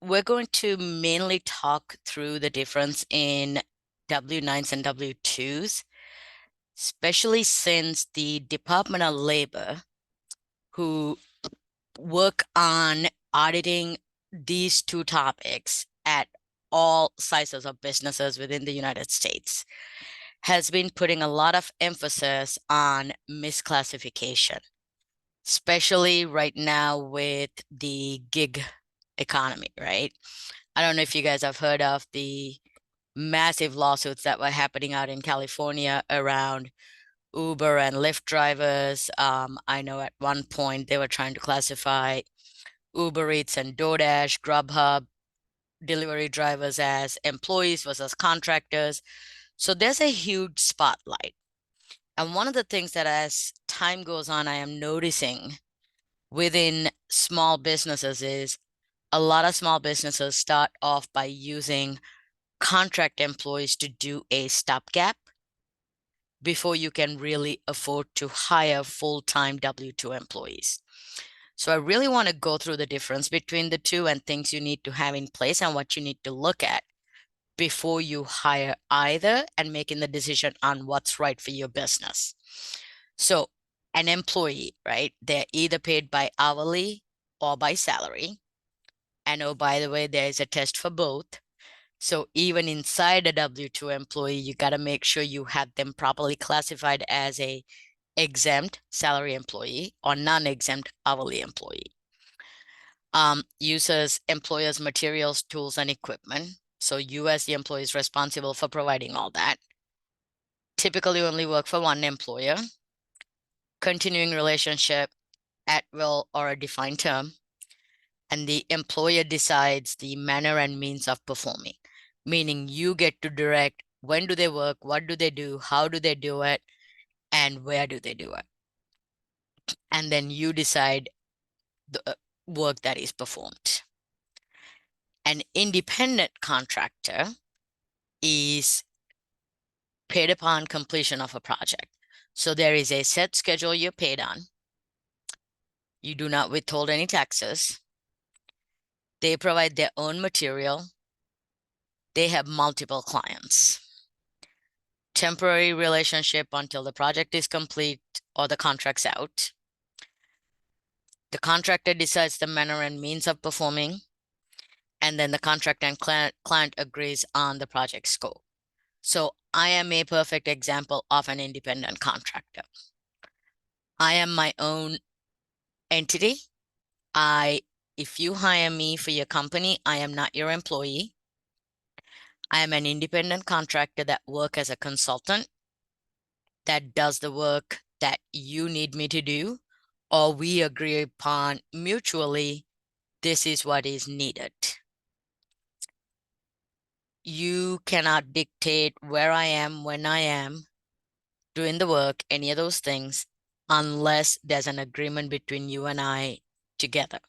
we're going to mainly talk through the difference in W-9s and W-2s, especially since the Department of Labor, who work on auditing these two topics at all sizes of businesses within the United States, has been putting a lot of emphasis on misclassification, especially right now with the gig economy, right? I don't know if you guys have heard of the massive lawsuits that were happening out in California around Uber and Lyft drivers. I know at one point they were trying to classify Uber Eats and DoorDash, Grubhub delivery drivers as employees versus contractors. So there's a huge spotlight. And one of the things that as time goes on, I am noticing within small businesses is a lot of small businesses start off by using contract employees to do a stopgap before you can really afford to hire full-time W-2 employees. So I really want to go through the difference between the two and things you need to have in place and what you need to look at before you hire either and making the decision on what's right for your business. So an employee, right? They're either paid by hourly or by salary. And oh, by the way, there is a test for both. So even inside a W-2 employee, you got to make sure you have them properly classified as a exempt salary employee or non-exempt hourly employee. Uses employer's materials, tools, and equipment. So you as the employee is responsible for providing all that. Typically only work for one employer. Continuing relationship at will or a defined term. And the employer decides the manner and means of performing, meaning you get to direct when do they work, what do they do, how do they do it, and where do they do it. And then you decide the work that is performed. An independent contractor is paid upon completion of a project. So there is a set schedule you're paid on. You do not withhold any taxes. They provide their own material. They have multiple clients. Temporary relationship until the project is complete or the contract's out. The contractor decides the manner and means of performing, and then the contractor and client agrees on the project scope. So I am a perfect example of an independent contractor. I am my own entity. If you hire me for your company, I am not your employee. I am an independent contractor that work as a consultant that does the work that you need me to do, or we agree upon mutually, this is what is needed. You cannot dictate where I am, when I am doing the work, any of those things, unless there's an agreement between you and I together.